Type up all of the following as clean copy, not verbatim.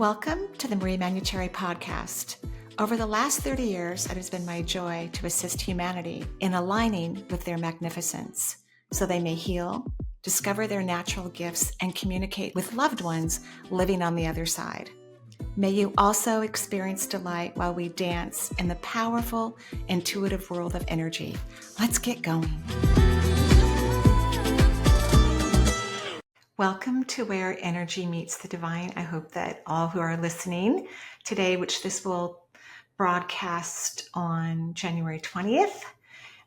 Welcome to the Manuchehri podcast. Over the last 30 years, it has been my joy to assist humanity in aligning with their magnificence so they may heal, discover their natural gifts, and communicate with loved ones living on the other side. May you also experience delight while we dance in the powerful, intuitive world of energy. Let's get going. Welcome to Where Energy Meets the Divine. I hope that all who are listening today, which this will broadcast on January 20th,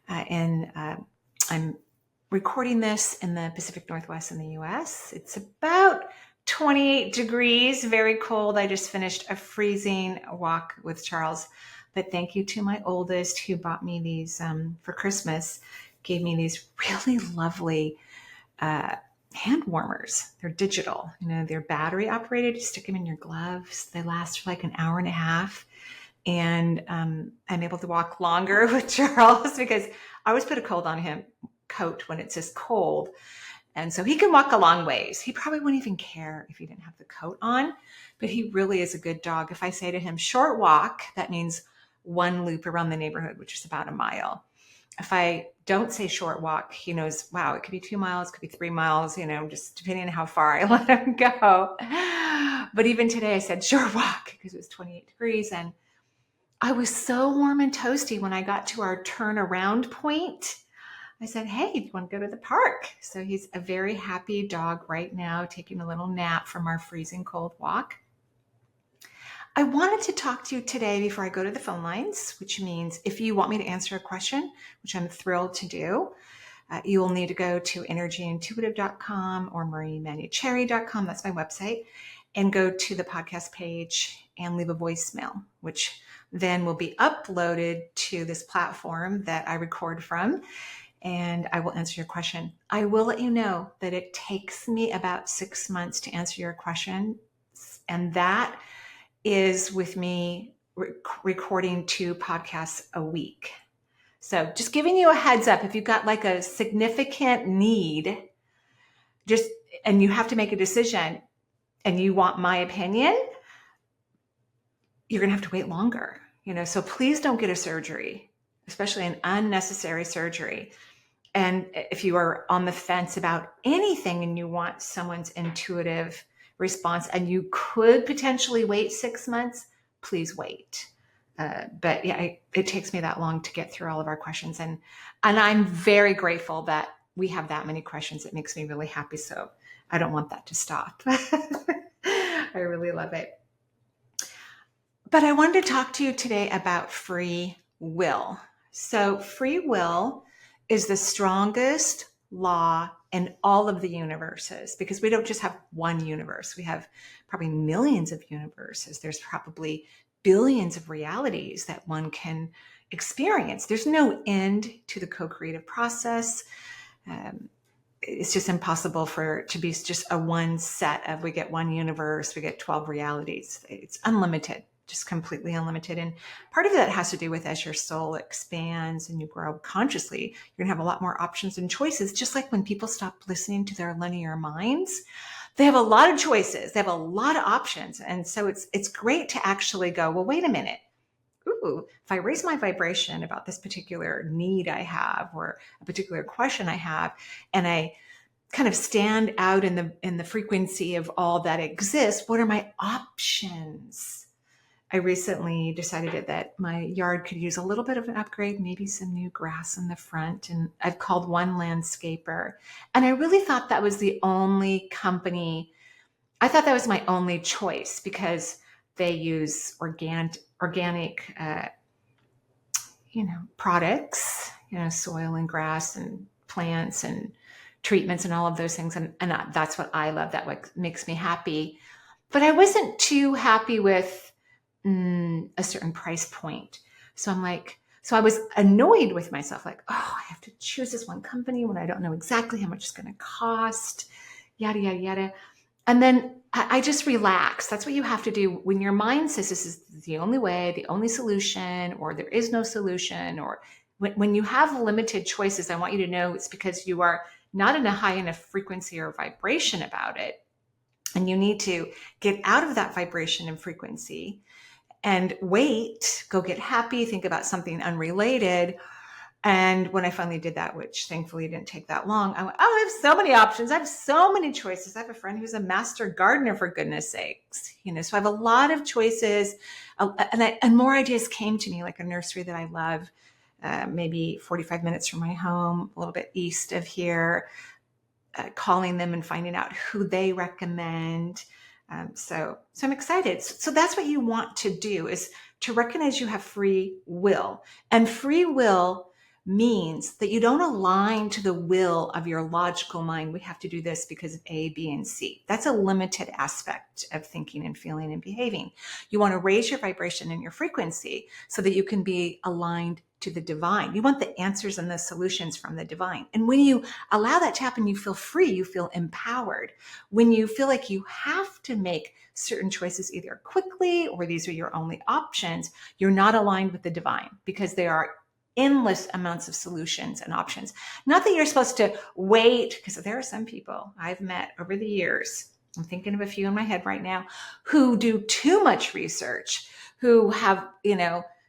I'm recording this in the Pacific Northwest in the US. It's about 28 degrees, very cold. I just finished a freezing walk with Charles, but thank you to my oldest who bought me these for Christmas, gave me these really lovely hand warmers. They're digital, they're battery operated. You stick them in your gloves. They last for like an hour and a half. And I'm able to walk longer with Charles because I always put a coat when it's just cold. And so he can walk a long ways. He probably wouldn't even care if he didn't have the coat on, but he really is a good dog. If I say to him, short walk, that means one loop around the neighborhood, which is about a mile. If I don't say short walk, he knows, wow, it could be 2 miles, it could be 3 miles, just depending on how far I let him go. But even today I said short walk because it was 28 degrees. And I was so warm and toasty when I got to our turnaround point. I said, hey, do you want to go to the park? So he's a very happy dog right now, taking a little nap from our freezing cold walk. I wanted to talk to you today before I go to the phone lines, which means if you want me to answer a question, which I'm thrilled to do, you will need to go to energyintuitive.com or Manuchehri.com, that's my website, and go to the podcast page and leave a voicemail, which then will be uploaded to this platform that I record from, and I will answer your question. I will let you know that it takes me about 6 months to answer your question, and that is with me recording 2 podcasts a week. So just giving you a heads up, if you've got like a significant need, and you have to make a decision and you want my opinion, you're going to have to wait longer, so please don't get a surgery, especially an unnecessary surgery. And if you are on the fence about anything and you want someone's intuitive response and you could potentially wait 6 months, please wait. But yeah, it takes me that long to get through all of our questions. And I'm very grateful that we have that many questions. It makes me really happy. So I don't want that to stop. I really love it. But I wanted to talk to you today about free will. So free will is the strongest law in all of the universes, because we don't just have one universe. We have probably millions of universes. There's probably billions of realities that one can experience. There's no end to the co-creative process. It's just impossible for it to be just a one set of, we get one universe, we get 12 realities. It's unlimited, just completely unlimited. And part of that has to do with as your soul expands and you grow consciously, you're gonna have a lot more options and choices. Just like when people stop listening to their linear minds, they have a lot of choices. They have a lot of options. And so it's great to actually go, well, wait a minute. Ooh, if I raise my vibration about this particular need I have or a particular question I have, and I kind of stand out in the frequency of all that exists, what are my options? I recently decided that my yard could use a little bit of an upgrade, maybe some new grass in the front. And I've called one landscaper. And I really thought that was the only company. I thought that was my only choice because they use organic, products, soil and grass and plants and treatments and all of those things. And that's what I love. That makes me happy. But I wasn't too happy with a certain price point. So I was annoyed with myself, like, oh, I have to choose this one company when I don't know exactly how much it's going to cost, yada, yada, yada. And then I just relaxed. That's what you have to do when your mind says this is the only way, the only solution, or there is no solution, or when you have limited choices, I want you to know it's because you are not in a high enough frequency or vibration about it. And you need to get out of that vibration and frequency and wait, go get happy, think about something unrelated. And when I finally did that, which thankfully didn't take that long, I went, oh, I have so many options. I have so many choices. I have a friend who's a master gardener, for goodness sakes. So I have a lot of choices, and more ideas came to me, like a nursery that I love, maybe 45 minutes from my home, a little bit east of here, calling them and finding out who they recommend. So I'm excited. So that's what you want to do, is to recognize you have free will. And free will means that you don't align to the will of your logical mind. We have to do this because of A, B, and C. That's a limited aspect of thinking and feeling and behaving. You want to raise your vibration and your frequency so that you can be aligned to the divine. You want the answers and the solutions from the divine. And when you allow that to happen, you feel free, you feel empowered. When you feel like you have to make certain choices either quickly or these are your only options, you're not aligned with the divine, because there are endless amounts of solutions and options. Not that you're supposed to wait, because there are some people I've met over the years, I'm thinking of a few in my head right now, who do too much research, who have,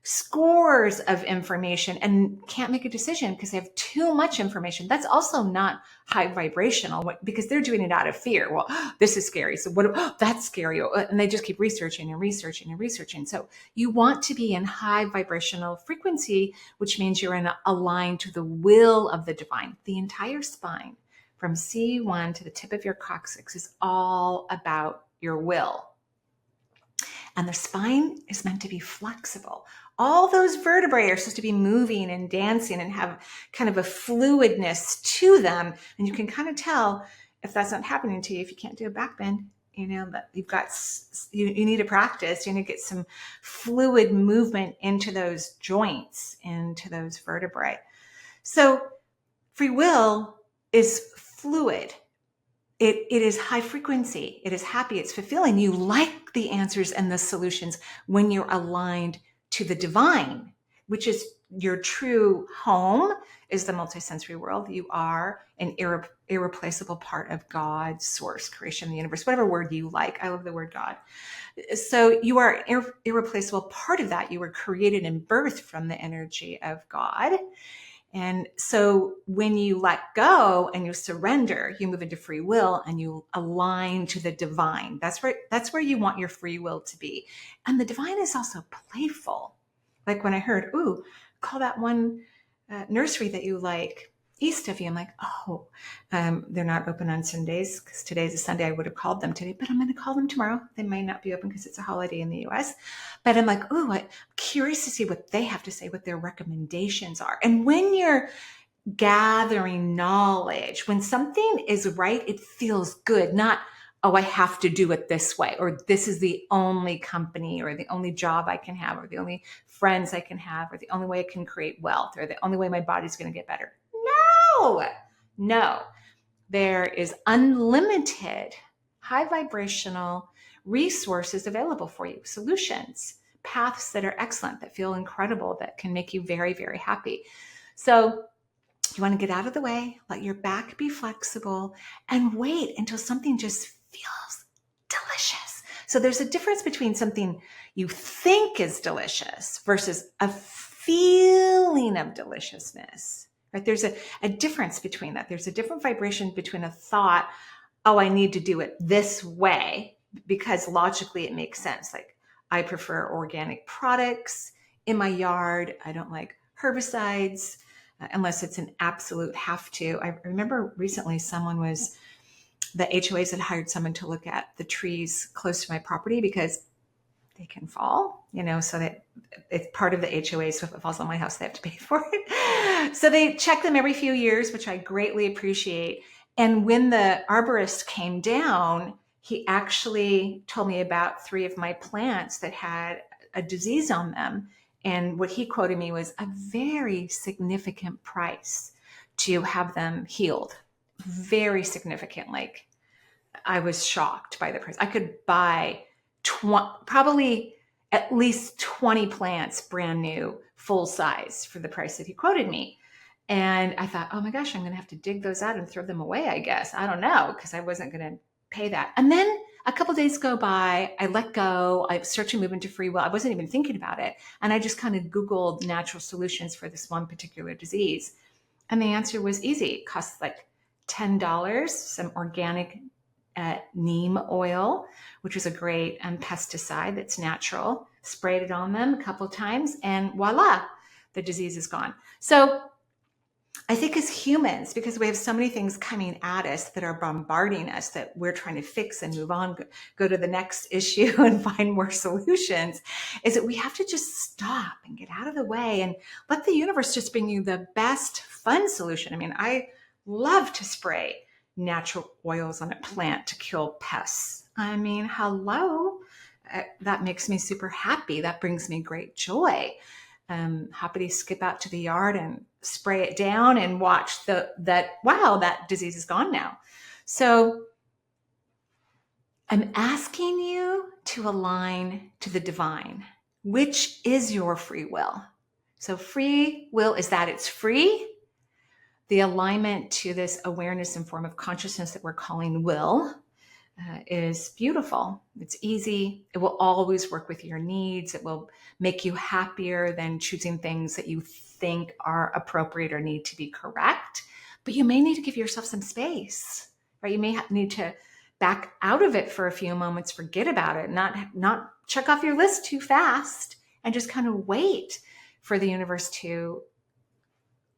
scores of information and can't make a decision because they have too much information. That's also not high vibrational, because they're doing it out of fear. Well, this is scary. So that's scary. And they just keep researching and researching and researching. So you want to be in high vibrational frequency, which means you're aligned to the will of the divine. The entire spine from C1 to the tip of your coccyx is all about your will. And the spine is meant to be flexible. All those vertebrae are supposed to be moving and dancing and have kind of a fluidness to them. And you can kind of tell if that's not happening to you, if you can't do a back bend, that you've got, you need to practice. You need to get some fluid movement into those joints, into those vertebrae. So free will is fluid. It is high frequency. It is happy. It's fulfilling. You like the answers and the solutions when you're aligned to the divine, which is your true home, is the multisensory world. You are an irreplaceable part of God's source, creation, the universe, whatever word you like. I love the word God. So you are an irreplaceable part of that. You were created and birthed from the energy of God. And so when you let go and you surrender, you move into free will and you align to the divine. That's where you want your free will to be. And the divine is also playful. Like when I heard, ooh, call that one nursery that you like east of you. I'm like, oh, they're not open on Sundays, because today's a Sunday. I would have called them today, but I'm going to call them tomorrow. They might not be open because it's a holiday in the US. But I'm like, oh, I'm curious to see what they have to say, what their recommendations are. And when you're gathering knowledge, when something is right, it feels good. Not, oh, I have to do it this way, or this is the only company or the only job I can have, or the only friends I can have, or the only way I can create wealth, or the only way my body's going to get better. No, there is unlimited high vibrational resources available for you, solutions, paths that are excellent, that feel incredible, that can make you very, very happy. So you want to get out of the way, let your back be flexible, and wait until something just feels delicious. So there's a difference between something you think is delicious versus a feeling of deliciousness. Right? There's a difference between that. There's a different vibration between a thought, oh, I need to do it this way, because logically it makes sense. Like, I prefer organic products in my yard. I don't like herbicides unless it's an absolute have to. I remember recently the HOAs had hired someone to look at the trees close to my property because they can fall, so that it's part of the HOA. So if it falls on my house, they have to pay for it. So they check them every few years, which I greatly appreciate. And when the arborist came down, he actually told me about 3 of my plants that had a disease on them. And what he quoted me was a very significant price to have them healed. Very significant. Like, I was shocked by the price. I could buy probably at least 20 plants, brand new, full size, for the price that he quoted me. And I thought, oh my gosh, I'm going to have to dig those out and throw them away, I guess. I don't know, because I wasn't going to pay that. And then a couple days go by, I let go, I start to move into free will. I wasn't even thinking about it. And I just kind of Googled natural solutions for this one particular disease. And the answer was easy. It costs like $10, some organic neem oil, which is a great pesticide that's natural. Sprayed it on them a couple times, and voila, the disease is gone. So I think as humans, because we have so many things coming at us that are bombarding us that we're trying to fix and move on, go to the next issue and find more solutions, is that we have to just stop and get out of the way and let the universe just bring you the best fun solution. I mean, I love to spray natural oils on a plant to kill pests. I mean, hello. That makes me super happy. That brings me great joy. Happy to skip out to the yard and spray it down and watch that disease is gone now. So I'm asking you to align to the divine, which is your free will. So free will is that it's free. The alignment to this awareness and form of consciousness that we're calling will is beautiful. It's easy. It will always work with your needs. It will make you happier than choosing things that you think are appropriate or need to be correct. But you may need to give yourself some space, right? You may need to back out of it for a few moments, forget about it, not check off your list too fast, and just kind of wait for the universe to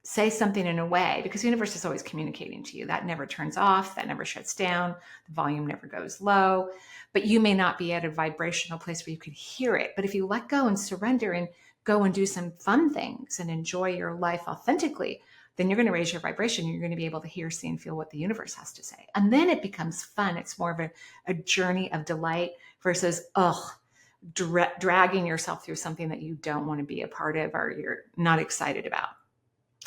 say something in a way, because the universe is always communicating to you. That never turns off, that never shuts down, the volume never goes low, but you may not be at a vibrational place where you can hear it. But if you let go and surrender and go and do some fun things and enjoy your life authentically, then you're going to raise your vibration. You're going to be able to hear, see, and feel what the universe has to say. And then it becomes fun. It's more of a journey of delight versus, dragging yourself through something that you don't want to be a part of or you're not excited about.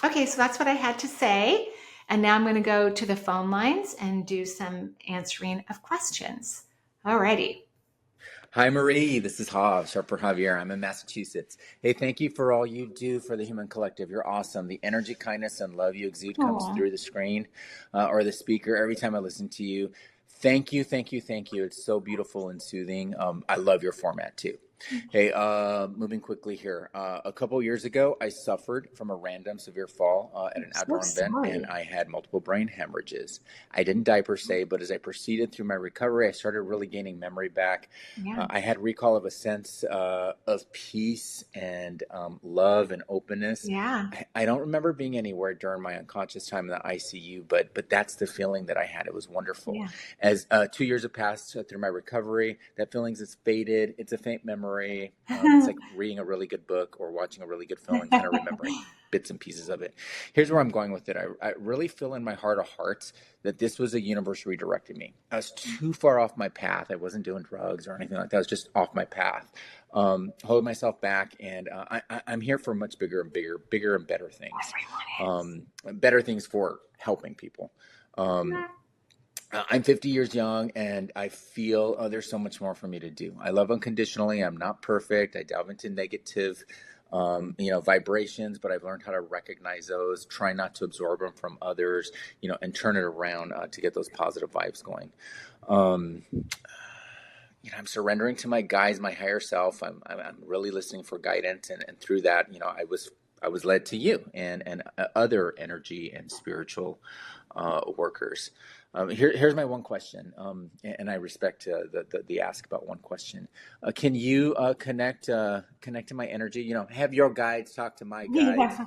Okay, so that's what I had to say. And now I'm going to go to the phone lines and do some answering of questions. Alrighty. Hi, Marie. This is Sharper Javier. I'm in Massachusetts. Hey, thank you for all you do for the human collective. You're awesome. The energy, kindness, and love you exude comes through the screen or the speaker every time I listen to you. Thank you, thank you, thank you. It's so beautiful and soothing. I love your format too. Hey, moving quickly here. A couple years ago, I suffered from a random severe fall at an outdoor event, and I had multiple brain hemorrhages. I didn't die per se, but as I proceeded through my recovery, I started really gaining memory back. Yeah. I had recall of a sense of peace and love and openness. Yeah. I don't remember being anywhere during my unconscious time in the ICU, but that's the feeling that I had. It was wonderful. Yeah. As 2 years have passed through my recovery, that feeling has faded. It's a faint memory. It's like reading a really good book or watching a really good film and kind of remembering bits and pieces of it. Here's where I'm going with it. I really feel in my heart of hearts that this was a universe redirecting me. I was too far off my path. I wasn't doing drugs or anything like that. I was just off my path, holding myself back. And I'm here for much bigger and better things. Better things for helping people. I'm 50 years young, and I feel there's so much more for me to do. I love unconditionally. I'm not perfect. I delve into negative, vibrations, but I've learned how to recognize those, try not to absorb them from others, and turn it around to get those positive vibes going. I'm surrendering to my guides, my higher self. I'm really listening for guidance, and through that, I was led to you and other energy and spiritual workers. Here's my one question, and I respect the ask about one question. Can you connect to my energy? Have your guides talk to my guides,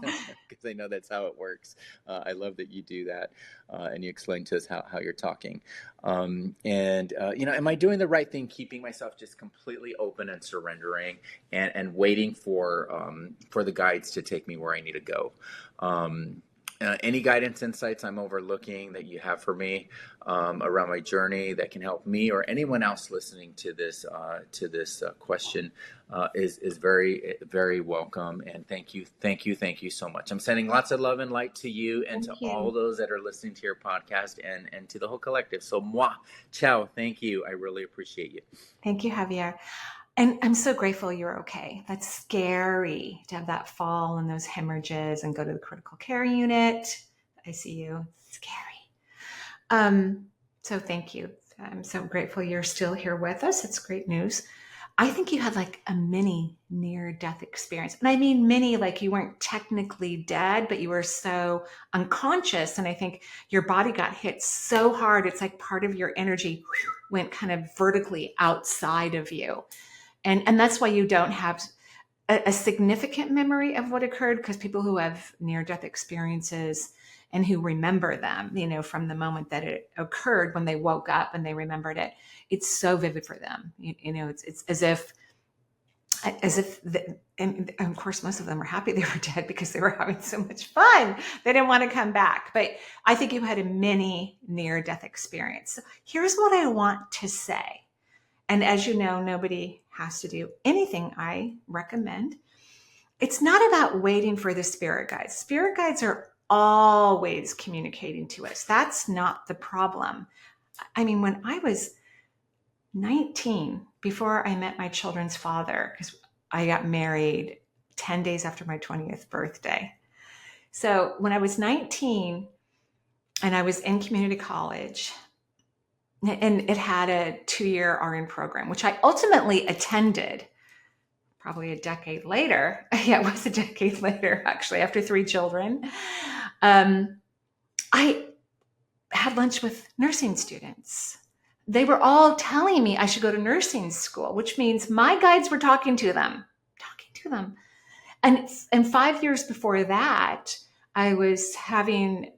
because I know that's how it works. I love that you do that, and you explain to us how you're talking. Am I doing the right thing, keeping myself just completely open and surrendering, and waiting for the guides to take me where I need to go? Any guidance, insights I'm overlooking that you have for me around my journey that can help me or anyone else listening to this question is very, very welcome. And thank you so much. I'm sending lots of love and light to you and to all those that are listening to your podcast and to the whole collective. So ciao. Thank you. I really appreciate you. Thank you, Javier. And I'm so grateful you're okay. That's scary to have that fall and those hemorrhages and go to the critical care unit, ICU. Scary. So thank you. I'm so grateful you're still here with us. It's great news. I think you had like a mini near death experience. And I mean mini, like you weren't technically dead, but you were so unconscious. And I think your body got hit so hard. It's like part of your energy went kind of vertically outside of you. And that's why you don't have a significant memory of what occurred, because people who have near death experiences and who remember them, from the moment that it occurred when they woke up and they remembered it, it's so vivid for them. It's and of course, most of them were happy they were dead because they were having so much fun. They didn't want to come back. But I think you had a mini near death experience. So here's what I want to say. And as you know, nobody has to do anything I recommend. It's not about waiting for the spirit guides. Spirit guides are always communicating to us. That's not the problem. I mean, when I was 19, before I met my children's father, because I got married 10 days after my 20th birthday. So when I was 19 and I was in community college, and it had a 2-year RN program, which I ultimately attended probably a decade later. Yeah, it was a decade later, actually, after 3 children. I had lunch with nursing students. They were all telling me I should go to nursing school, which means my guides were talking to them, talking to them. And 5 years before that, I was having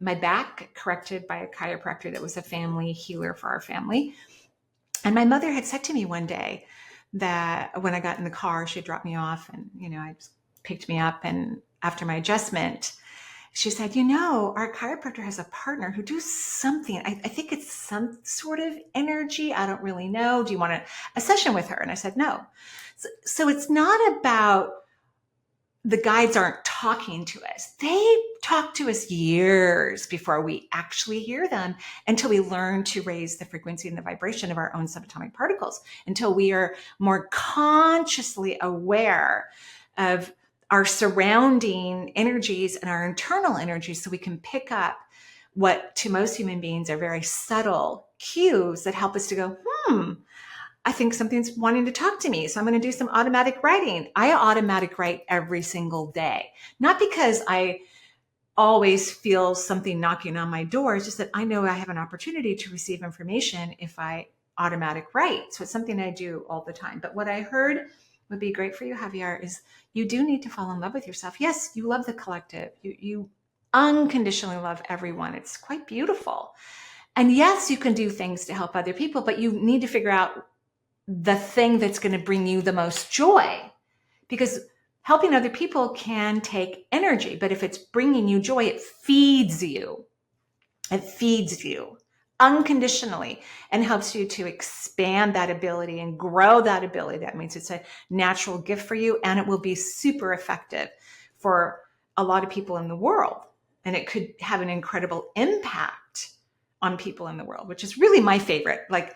my back corrected by a chiropractor that was a family healer for our family. And my mother had said to me one day that when I got in the car, she dropped me off and, I picked me up. And after my adjustment, she said, our chiropractor has a partner who does something. I think it's some sort of energy. I don't really know. Do you want a session with her? And I said, no. So it's not about the guides aren't talking to us. They talk to us years before we actually hear them, until we learn to raise the frequency and the vibration of our own subatomic particles, until we are more consciously aware of our surrounding energies and our internal energies, so we can pick up what to most human beings are very subtle cues that help us to go, I think something's wanting to talk to me. So I'm going to do some automatic writing. I automatic write every single day, not because I always feel something knocking on my door. It's just that I know I have an opportunity to receive information if I automatic write. So it's something I do all the time. But what I heard would be great for you, Javier, is you do need to fall in love with yourself. Yes, you love the collective. You unconditionally love everyone. It's quite beautiful. And yes, you can do things to help other people, but you need to figure out the thing that's going to bring you the most joy, because helping other people can take energy, but if it's bringing you joy, it feeds you unconditionally and helps you to expand that ability and grow that ability. That means it's a natural gift for you, and it will be super effective for a lot of people in the world, and it could have an incredible impact on people in the world, which is really my favorite. Like,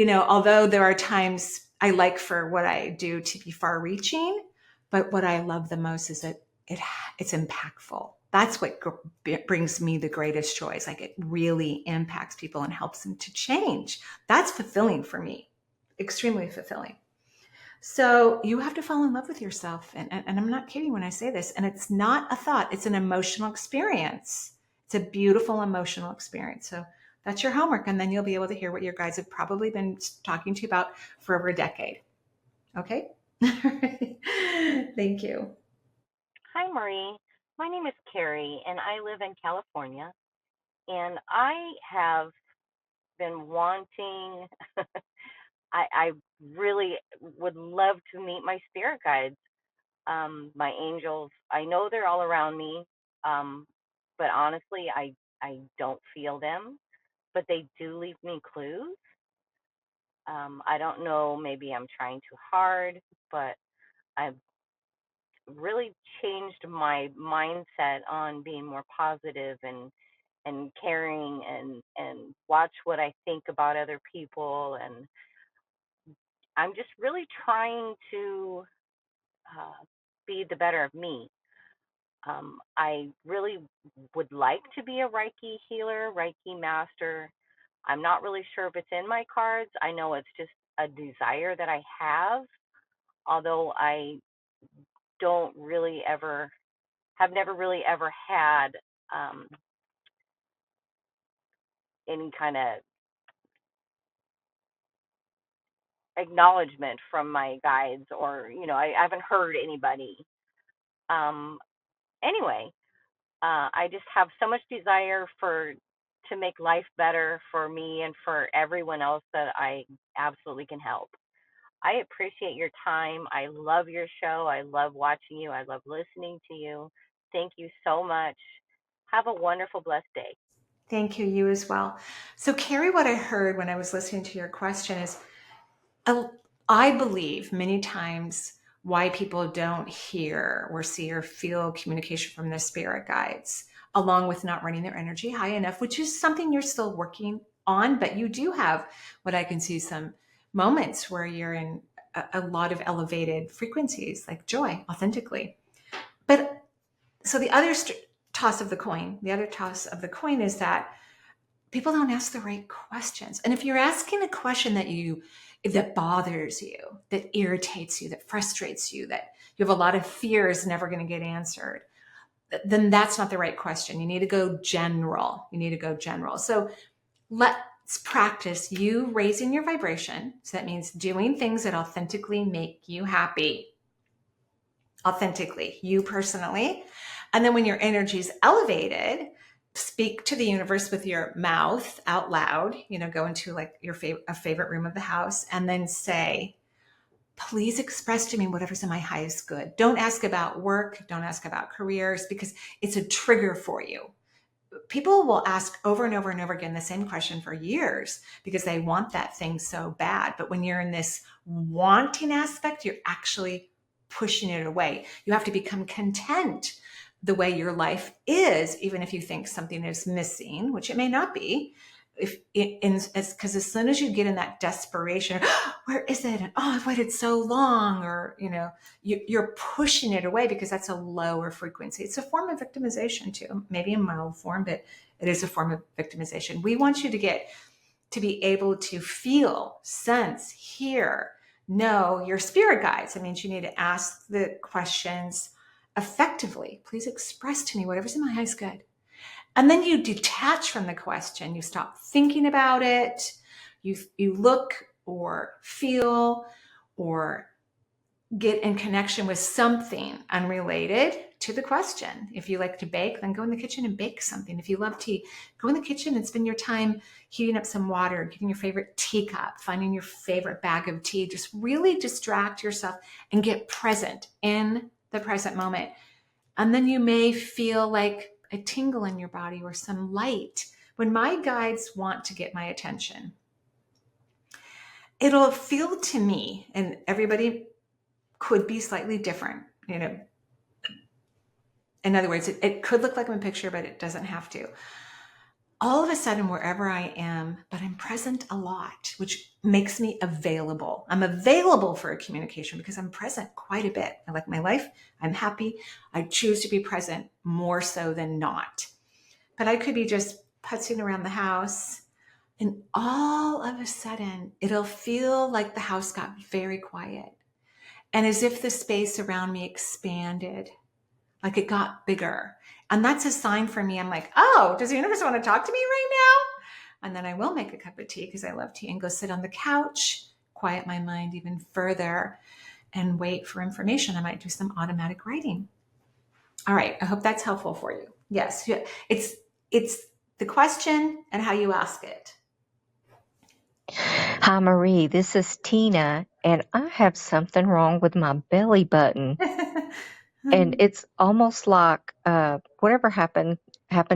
although there are times I like for what I do to be far reaching, but what I love the most is that it's impactful. That's what brings me the greatest joy. It's like it really impacts people and helps them to change. That's fulfilling for me, extremely fulfilling. So you have to fall in love with yourself. And I'm not kidding when I say this. And it's not a thought, it's an emotional experience. It's a beautiful emotional experience. So that's your homework. And then you'll be able to hear what your guides have probably been talking to you about for over a decade. Okay? Thank you. Hi, Marie. My name is Kerry, and I live in California. And I have been wanting, I really would love to meet my spirit guides, my angels. I know they're all around me, um, but honestly, I don't feel them, but they do leave me clues. I don't know, maybe I'm trying too hard, but I've really changed my mindset on being more positive and caring and watch what I think about other people, and I'm just really trying to be the better of me. I really would like to be a Reiki healer, Reiki master, I'm not really sure if it's in my cards. I know it's just a desire that I have, although I don't really ever have never really ever had um, any kind of acknowledgement from my guides, or I haven't heard anybody. Um, anyway, I just have so much desire for to make life better for me and for everyone else that I absolutely can help. I appreciate your time. I love your show. I love watching you. I love listening to you. Thank you so much. Have a wonderful, blessed day. Thank you, you as well. So, Kerry, what I heard when I was listening to your question is I believe many times why people don't hear or see or feel communication from their spirit guides, along with not running their energy high enough, which is something you're still working on, but you do have what I can see some moments where you're in a lot of elevated frequencies, like joy, authentically. But so the other toss of the coin is that people don't ask the right questions. And if you're asking a question that bothers you, that irritates you, that frustrates you, that you have a lot of fear is never going to get answered, then that's not the right question. You need to go general. So let's practice you raising your vibration. So that means doing things that authentically make you happy. Authentically, you personally. And then when your energy is elevated, speak to the universe with your mouth out loud, go into like a favorite room of the house and then say, please express to me whatever's in my highest good. Don't ask about work. Don't ask about careers, because it's a trigger for you. People will ask over and over and over again the same question for years because they want that thing so bad. But when you're in this wanting aspect, you're actually pushing it away. You have to become content the way your life is, even if you think something is missing, which it may not be. Because as soon as you get in that desperation, where is it? And, oh, I've waited so long, or you're pushing it away because that's a lower frequency. It's a form of victimization too, maybe a mild form, but it is a form of victimization. We want you to be able to feel, sense, hear, know your spirit guides. That means you need to ask the questions effectively. Please express to me whatever's in my highest good. And then you detach from the question. You stop thinking about it. You look or feel or get in connection with something unrelated to the question. If you like to bake, then go in the kitchen and bake something. If you love tea, go in the kitchen and spend your time heating up some water, getting your favorite teacup, finding your favorite bag of tea. Just really distract yourself and get present in the present moment. And then you may feel like a tingle in your body or some light. When my guides want to get my attention, it'll feel to me, and everybody could be slightly different. In other words, it could look like I'm a picture, but it doesn't have to. All of a sudden, wherever I am, but I'm present a lot, which makes me available. I'm available for a communication because I'm present quite a bit. I like my life. I'm happy. I choose to be present more so than not. But I could be just putzing around the house, and all of a sudden, it'll feel like the house got very quiet, and as if the space around me expanded, like it got bigger. And that's a sign for me. I'm like, oh, does the universe want to talk to me right now? And then I will make a cup of tea because I love tea and go sit on the couch, quiet my mind even further, and wait for information. I might do some automatic writing. All right. I hope that's helpful for you. Yes. It's the question and how you ask it. Hi, Marie. This is Tina, and I have something wrong with my belly button. And it's almost like whatever happened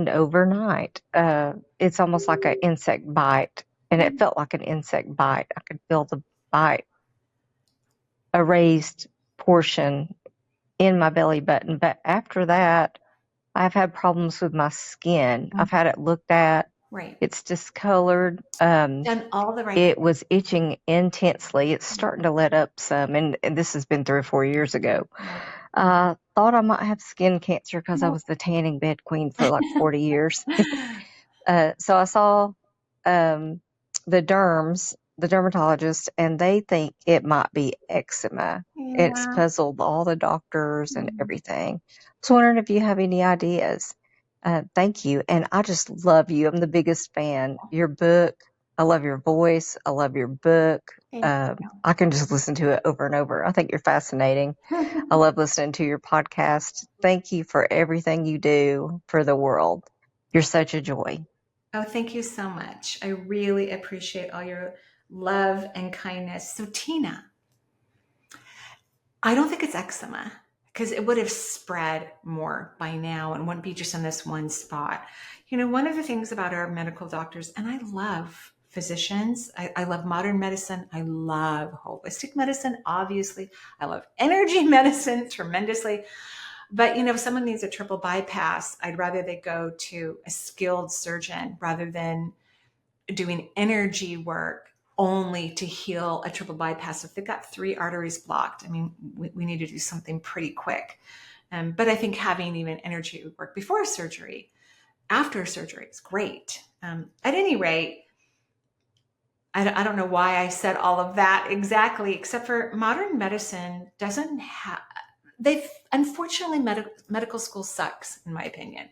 overnight. It's almost like an insect bite, and it felt like an insect bite. I could feel the bite, a raised portion in my belly button. But after that, I've had problems with my skin. I've had it looked at. Right. It's discolored. Done all the right. It was itching intensely. It's starting to let up some, and this has been 3 or 4 years ago. Thought I might have skin cancer because I was the tanning bed queen for like 40 years. So I saw the dermatologist, and they think it might be eczema. It's Yeah. puzzled all the doctors and everything. I was wondering if you have any ideas. Thank you. And I just love you. I'm the biggest fan. Your book, I love your voice. I love your book. Thank I can just listen to it over and over. I think you're fascinating. you. I love listening to your podcast. Thank you for everything you do for the world. You're such a joy. Oh, thank you so much. I really appreciate all your love and kindness. So, Tina, I don't think it's eczema because it would have spread more by now and wouldn't be just in this one spot. You know, one of the things about our medical doctors, and I love physicians, I love modern medicine, I love holistic medicine, obviously, I love energy medicine tremendously. But, you know, if someone needs a triple bypass, I'd rather they go to a skilled surgeon rather than doing energy work only to heal a triple bypass. If they've got 3 arteries blocked, I mean, we need to do something pretty quick. But I think having even energy work before surgery, after surgery is great. At any rate, I don't know why I said all of that exactly, except for modern medicine doesn't have, they've, unfortunately, medical school sucks, in my opinion.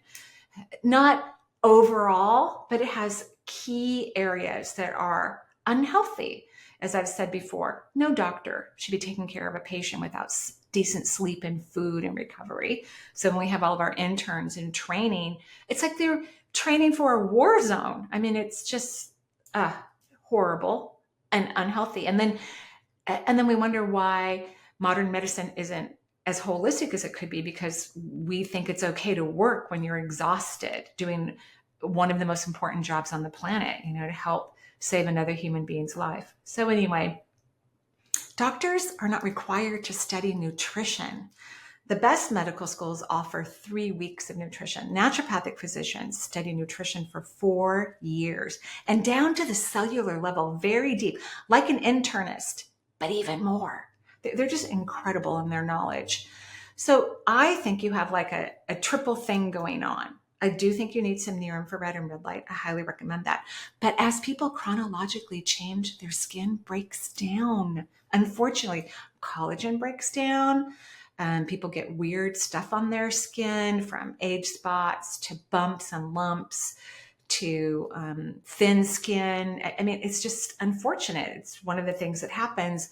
Not overall, but it has key areas that are unhealthy. As I've said before, no doctor should be taking care of a patient without decent sleep and food and recovery. So when we have all of our interns in training, it's like they're training for a war zone. I mean, it's just horrible and unhealthy. And then we wonder why modern medicine isn't as holistic as it could be, because we think it's okay to work when you're exhausted doing one of the most important jobs on the planet, you know, to help save another human being's life. So anyway, doctors are not required to study nutrition. The best medical schools offer 3 weeks of nutrition. Naturopathic physicians study nutrition for 4 years and down to the cellular level, very deep, like an internist, but even more. They're just incredible in their knowledge. So I think you have like a triple thing going on. I do think you need some near infrared and red light. I highly recommend that. But as people chronologically change, their skin breaks down. Unfortunately, collagen breaks down. People get weird stuff on their skin, from age spots to bumps and lumps to thin skin. I mean, it's just unfortunate. It's one of the things that happens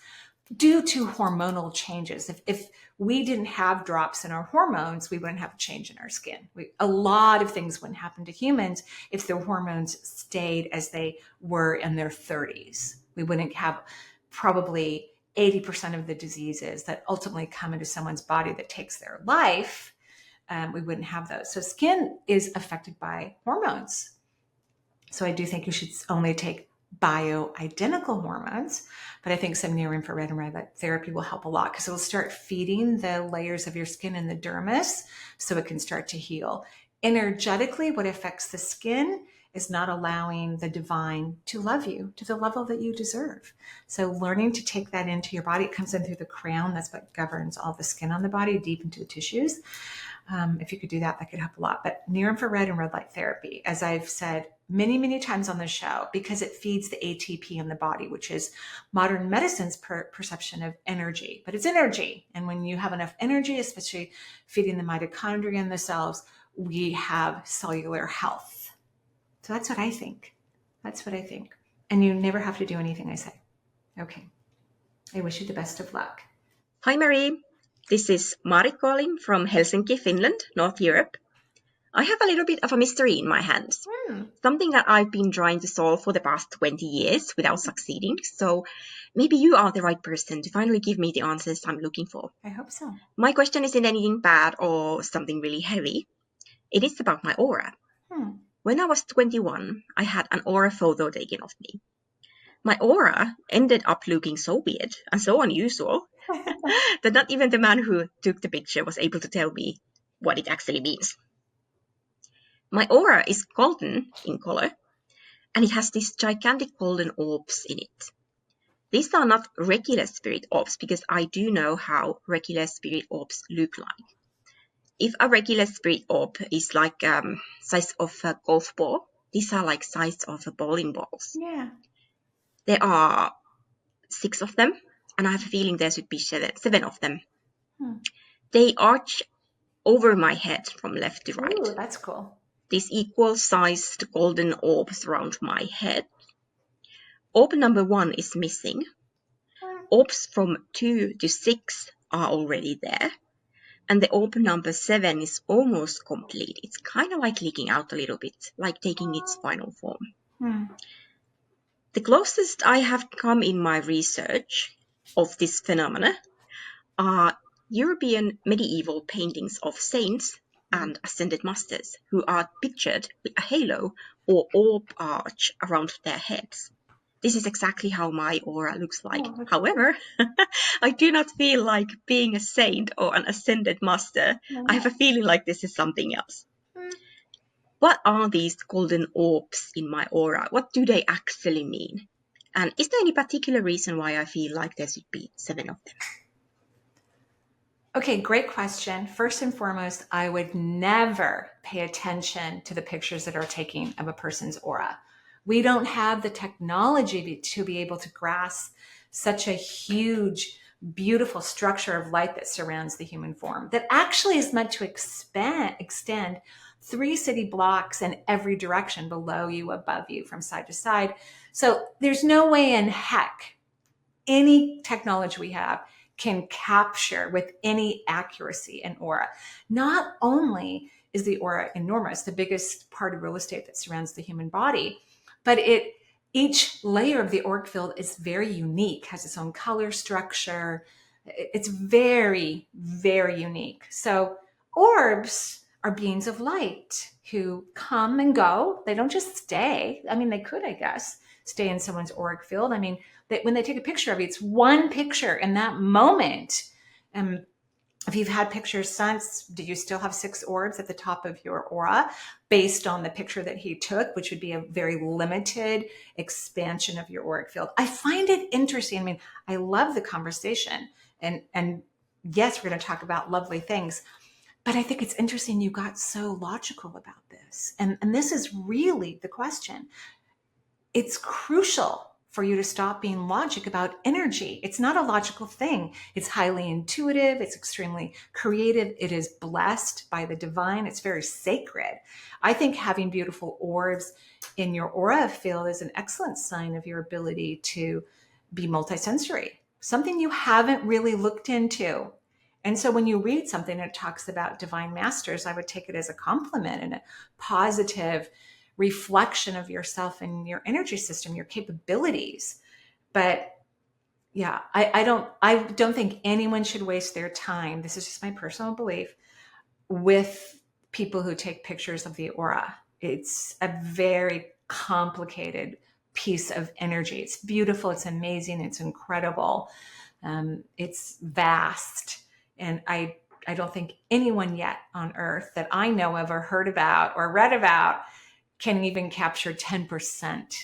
due to hormonal changes. If we didn't have drops in our hormones, we wouldn't have a change in our skin. A lot of things wouldn't happen to humans if their hormones stayed as they were in their 30s. We wouldn't have probably 80% of the diseases that ultimately come into someone's body that takes their life. We wouldn't have those. So skin is affected by hormones. So I do think you should only take bioidentical hormones, but I think some near infrared and red light therapy will help a lot, because it will start feeding the layers of your skin in the dermis so it can start to heal. Energetically, what affects the skin is not allowing the divine to love you to the level that you deserve. So learning to take that into your body, it comes in through the crown. That's what governs all the skin on the body, deep into the tissues. If you could do that, that could help a lot. But near infrared and red light therapy, as I've said many, many times on the show, because it feeds the ATP in the body, which is modern medicine's perception of energy. But it's energy. And when you have enough energy, especially feeding the mitochondria in the cells, we have cellular health. So that's what I think. That's what I think. And you never have to do anything I say. Okay. I wish you the best of luck. Hi, Marie. This is Maarit calling from Helsinki, Finland, North Europe. I have a little bit of a mystery in my hands. Something that I've been trying to solve for the past 20 years without succeeding. So maybe you are the right person to finally give me the answers I'm looking for. I hope so. My question isn't anything bad or something really heavy. It is about my aura. When I was 21, I had an aura photo taken of me. My aura ended up looking so weird and so unusual that not even the man who took the picture was able to tell me what it actually means. My aura is golden in color, and it has these gigantic golden orbs in it. These are not regular spirit orbs, because I do know how regular spirit orbs look like. If a regular spirit orb is like size of a golf ball, These are like size of bowling balls. Yeah. There are 6 of them, and I have a feeling there should be 7 of them. They arch over my head from left to right. Ooh, that's cool. These equal-sized golden orbs around my head. Orb number 1 is missing. Orbs from 2 to 6 are already there. And the orb number 7 is almost complete. It's kind of like leaking out a little bit, like taking its final form. The closest I have come in my research of this phenomena are European medieval paintings of saints and ascended masters who are pictured with a halo or orb arch around their heads. This is exactly how my aura looks like. However, I do not feel like being a saint or an ascended master. I have a feeling like this is something else. What are these golden orbs in my aura? What do they actually mean? And is there any particular reason why I feel like there should be 7 of them? Okay, great question. First and foremost, I would never pay attention to the pictures that are taken of a person's aura. We don't have the technology to be able to grasp such a huge, beautiful structure of light that surrounds the human form that actually is meant to extend 3 city blocks in every direction, below you, above you, from side to side. So there's no way in heck any technology we have can capture with any accuracy an aura. Not only is the aura enormous, the biggest part of real estate that surrounds the human body, but each layer of the auric field is very unique, has its own color structure. It's very, very unique. So orbs are beings of light who come and go. They don't just stay. I mean, they could, I guess, stay in someone's auric field. I mean, that when they take a picture of you, it's one picture in that moment. If you've had pictures since, do you still have 6 orbs at the top of your aura based on the picture that he took, which would be a very limited expansion of your auric field? I find it interesting. I mean, I love the conversation, and yes, we're going to talk about lovely things, but I think it's interesting you got so logical about this. And this is really the question. It's crucial for you to stop being logic about energy. It's not a logical thing. It's highly intuitive. It's extremely creative. It is blessed by the divine. It's very sacred. I think having beautiful orbs in your aura field is an excellent sign of your ability to be multisensory, something you haven't really looked into. And so when you read something that talks about divine masters, I would take it as a compliment and a positive reflection of yourself and your energy system, your capabilities. But yeah, I don't think anyone should waste their time. This is just my personal belief with people who take pictures of the aura. It's a very complicated piece of energy. It's beautiful. It's amazing. It's incredible. It's vast. And I don't think anyone yet on earth that I know of or heard about or read about can even capture 10%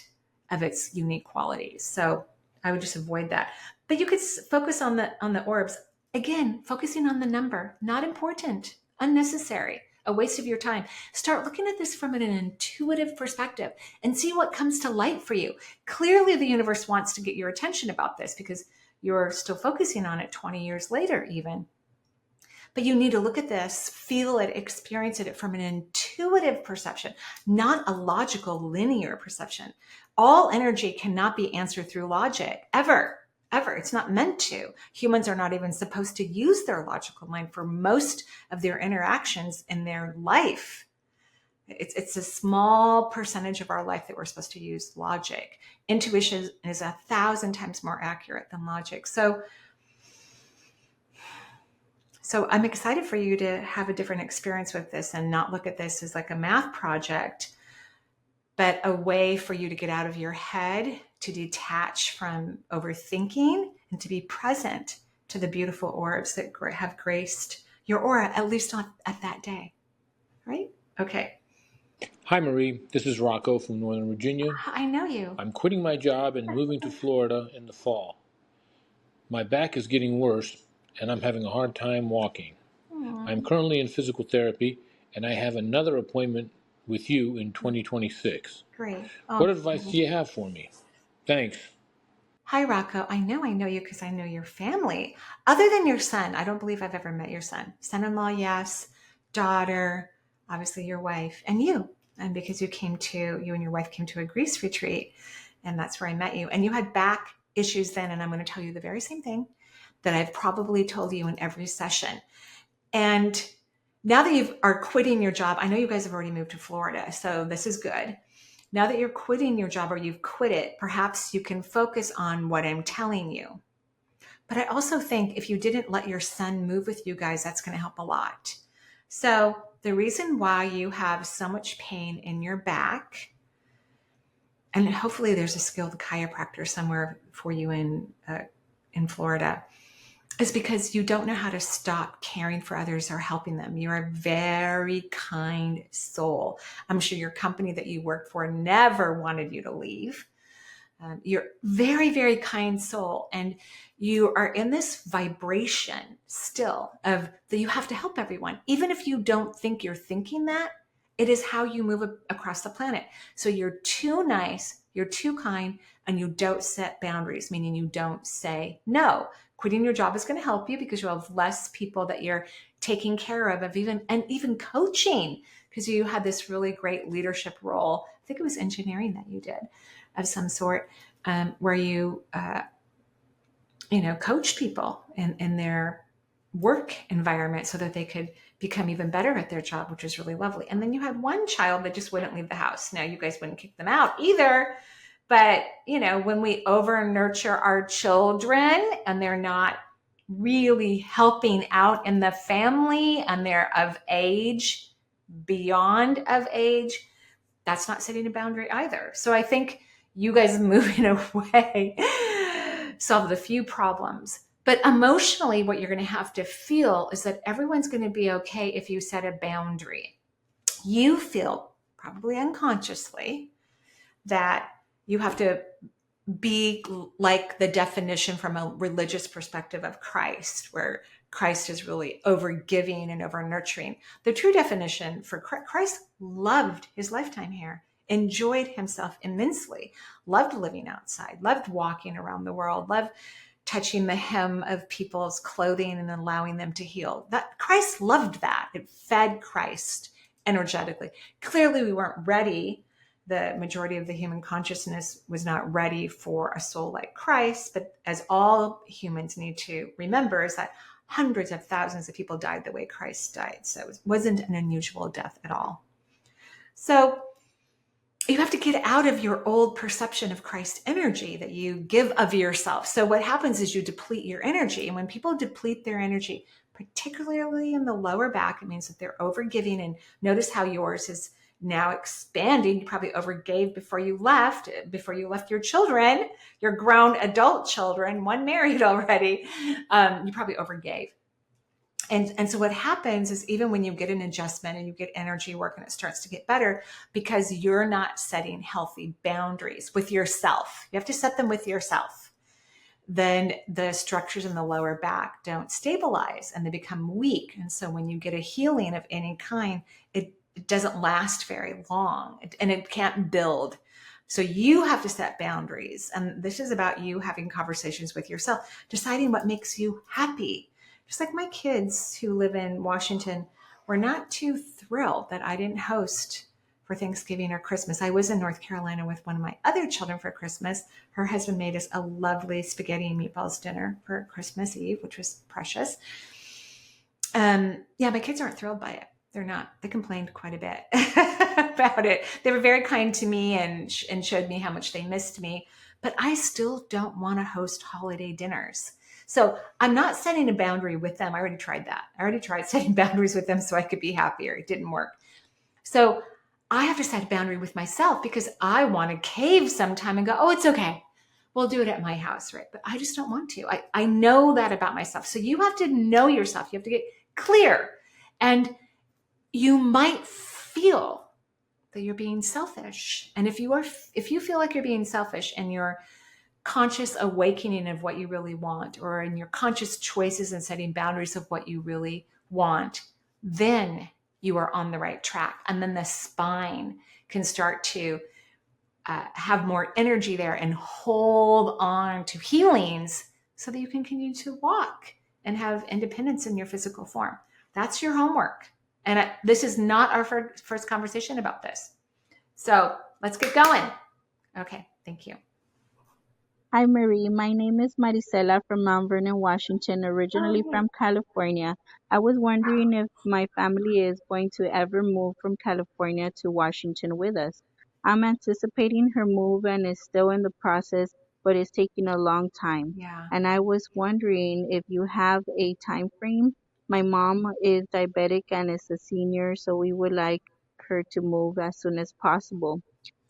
of its unique qualities. So I would just avoid that. But you could focus on the orbs. Again, focusing on the number, not important, unnecessary, a waste of your time. Start looking at this from an intuitive perspective and see what comes to light for you. Clearly, the universe wants to get your attention about this because you're still focusing on it 20 years later even. But you need to look at this, feel it, experience it from an intuitive perception, not a logical, linear perception. All energy cannot be answered through logic, ever. It's not meant to. Humans are not even supposed to use their logical mind for most of their interactions in their life. It's a small percentage of our life that we're supposed to use logic. Intuition is 1,000 times more accurate than logic. So I'm excited for you to have a different experience with this and not look at this as like a math project, but a way for you to get out of your head, to detach from overthinking, and to be present to the beautiful orbs that have graced your aura, at least at that day. Right? Okay. Hi, Marie. This is Rocco from Northern Virginia. I know you. I'm quitting my job and moving to Florida in the fall. My back is getting worse, and I'm having a hard time walking. I'm currently in physical therapy, and I have another appointment with you in 2026. Great. What advice do you have for me? Thanks. Hi, Rocco. I know you because I know your family. Other than your son, I don't believe I've ever met your son. Son-in-law, yes. Daughter, obviously your wife, and you. And because you and your wife came to a Greece retreat, and that's where I met you. And you had back issues then, and I'm going to tell you the very same thing that I've probably told you in every session. And now that you are quitting your job, I know you guys have already moved to Florida, so this is good. Now that you're quitting your job or you've quit it, perhaps you can focus on what I'm telling you. But I also think if you didn't let your son move with you guys, that's going to help a lot. So the reason why you have so much pain in your back, and hopefully there's a skilled chiropractor somewhere for you in Florida, is because you don't know how to stop caring for others or helping them. You're a very kind soul. I'm sure your company that you work for never wanted you to leave. You're very, very kind soul. And you are in this vibration still of that you have to help everyone. Even if you don't think you're thinking that, it is how you move across the planet. So you're too nice, you're too kind, and you don't set boundaries, meaning you don't say no. Quitting your job is going to help you because you have less people that you're taking care of even coaching, because you had this really great leadership role. I think it was engineering that you did of some sort, where you coached people in their work environment so that they could become even better at their job, which is really lovely. And then you had one child that just wouldn't leave the house. Now, you guys wouldn't kick them out either. But, when we over nurture our children and they're not really helping out in the family and they're of age, beyond of age, that's not setting a boundary either. So I think you guys moving away solve a few problems. But emotionally, what you're going to have to feel is that everyone's going to be okay if you set a boundary. You feel, probably unconsciously, that you have to be like the definition from a religious perspective of Christ, where Christ is really over giving and over nurturing. The true definition for Christ loved his lifetime here, enjoyed himself immensely, loved living outside, loved walking around the world, loved touching the hem of people's clothing and allowing them to heal. That Christ loved that. It fed Christ energetically. Clearly, we weren't ready. The majority of the human consciousness was not ready for a soul like Christ. But as all humans need to remember, is that hundreds of thousands of people died the way Christ died. So it wasn't an unusual death at all. So you have to get out of your old perception of Christ energy that you give of yourself. So what happens is you deplete your energy. And when people deplete their energy, particularly in the lower back, it means that they're overgiving. And notice how yours is now expanding. You probably overgave before you left your children, your grown adult children, one married already. You probably overgave. And so what happens is even when you get an adjustment and you get energy work and it starts to get better, because you're not setting healthy boundaries with yourself. You have to set them with yourself. Then the structures in the lower back don't stabilize and they become weak. And so when you get a healing of any kind, it doesn't last very long and it can't build. So you have to set boundaries. And this is about you having conversations with yourself, deciding what makes you happy. Just like my kids who live in Washington were not too thrilled that I didn't host for Thanksgiving or Christmas. I was in North Carolina with one of my other children for Christmas. Her husband made us a lovely spaghetti and meatballs dinner for Christmas Eve, which was precious. My kids aren't thrilled by it. They're not. They complained quite a bit about it. They were very kind to me and showed me how much they missed me. But I still don't want to host holiday dinners. So I'm not setting a boundary with them. I already tried that. I already tried setting boundaries with them so I could be happier. It didn't work. So I have to set a boundary with myself because I want to cave sometime and go, oh, it's okay. We'll do it at my house, right? But I just don't want to. I know that about myself. So you have to know yourself. You have to get clear. And you might feel that you're being selfish. And if you feel like you're being selfish and you're conscious awakening of what you really want, or in your conscious choices and setting boundaries of what you really want, then you are on the right track. And then the spine can start to have more energy there and hold on to healings so that you can continue to walk and have independence in your physical form. That's your homework. And this is not our first conversation about this. So let's get going. Okay, thank you. Hi, Marie. My name is Marisela from Mount Vernon, Washington, originally from California. I was wondering if my family is going to ever move from California to Washington with us. I'm anticipating her move and is still in the process, but it's taking a long time. Yeah. And I was wondering if you have a time frame. My mom is diabetic and is a senior, so we would like her to move as soon as possible.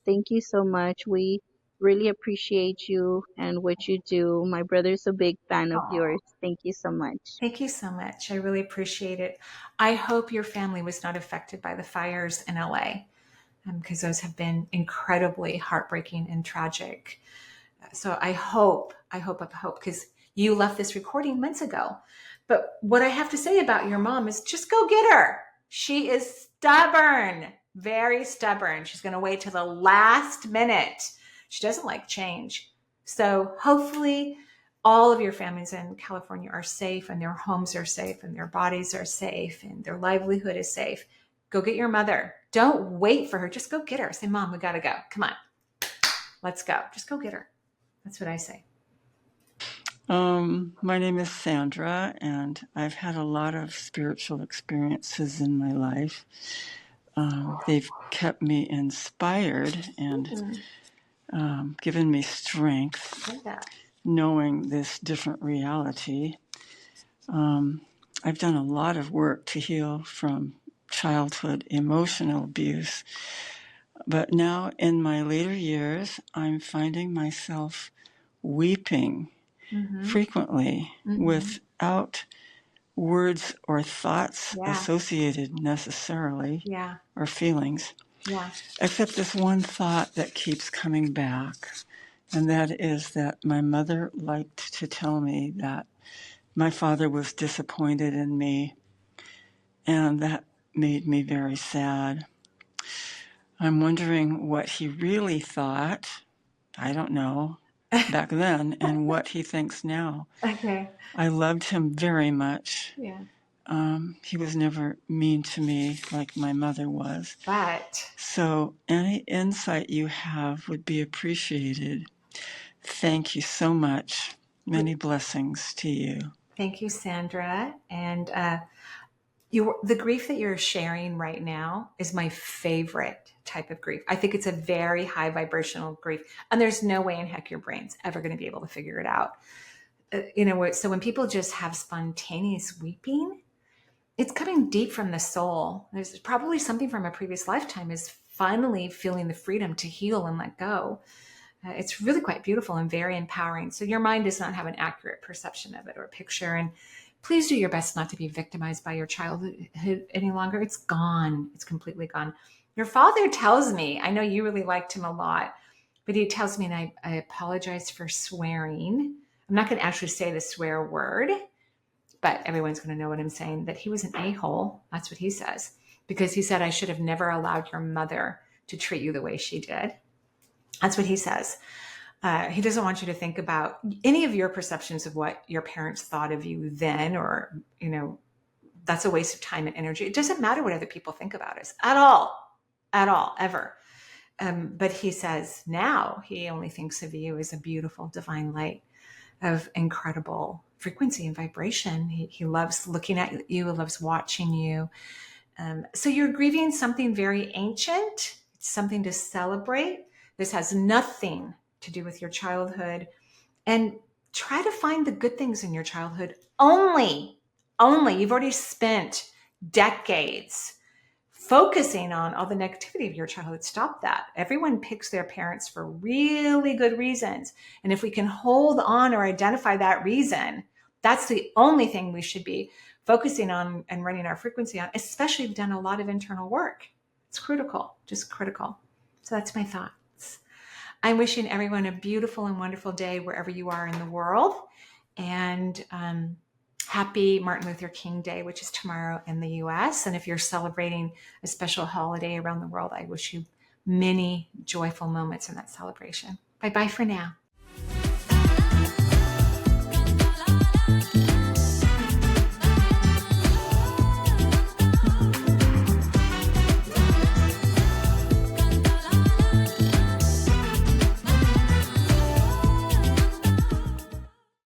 Thank you so much. We really appreciate you and what you do. My brother's a big fan of yours. Thank you so much. Thank you so much. I really appreciate it. I hope your family was not affected by the fires in LA, because those have been incredibly heartbreaking and tragic. So I hope, because you left this recording months ago. But what I have to say about your mom is just go get her. She is stubborn, very stubborn. She's going to wait till the last minute. She doesn't like change. So hopefully all of your families in California are safe, and their homes are safe, and their bodies are safe, and their livelihood is safe. Go get your mother. Don't wait for her. Just go get her. Say, Mom, we got to go. Come on. Let's go. Just go get her. That's what I say. My name is Sandra, and I've had a lot of spiritual experiences in my life. They've kept me inspired and given me strength, knowing this different reality. I've done a lot of work to heal from childhood emotional abuse, but now in my later years, I'm finding myself weeping frequently without words or thoughts associated necessarily or feelings, except this one thought that keeps coming back, and that is that my mother liked to tell me that my father was disappointed in me, and that made me very sad. I'm wondering what he really thought, I don't know, back then, and what he thinks now. Okay. I loved him very much. Yeah. He was never mean to me like my mother was. But so any insight you have would be appreciated. Thank you so much. Many blessings to you. Thank you, Sandra. And the grief that you're sharing right now is my favorite type of grief. I think it's a very high vibrational grief, and there's no way in heck your brain's ever going to be able to figure it out. So when people just have spontaneous weeping, it's coming deep from the soul. There's probably something from a previous lifetime is finally feeling the freedom to heal and let go. It's really quite beautiful and very empowering. So your mind does not have an accurate perception of it or picture. And please do your best not to be victimized by your childhood any longer. It's gone. It's completely gone. Your father tells me, I know you really liked him a lot, but he tells me, and I apologize for swearing. I'm not going to actually say the swear word, but everyone's going to know what I'm saying, that he was an a-hole. That's what he says. Because he said, I should have never allowed your mother to treat you the way she did. That's what he says. He doesn't want you to think about any of your perceptions of what your parents thought of you then, or, that's a waste of time and energy. It doesn't matter what other people think about us at all, ever. But he says now he only thinks of you as a beautiful divine light of incredible frequency and vibration. He loves looking at you, he loves watching you. So you're grieving something very ancient. It's something to celebrate. This has nothing to do with your childhood. And try to find the good things in your childhood only. You've already spent decades focusing on all the negativity of your childhood. Stop that. Everyone picks their parents for really good reasons. And if we can hold on or identify that reason, that's the only thing we should be focusing on and running our frequency on, especially if we've done a lot of internal work. It's critical, just critical. So that's my thoughts. I'm wishing everyone a beautiful and wonderful day wherever you are in the world. And Happy Martin Luther King Day, which is tomorrow in the US. And if you're celebrating a special holiday around the world, I wish you many joyful moments in that celebration. Bye-bye for now.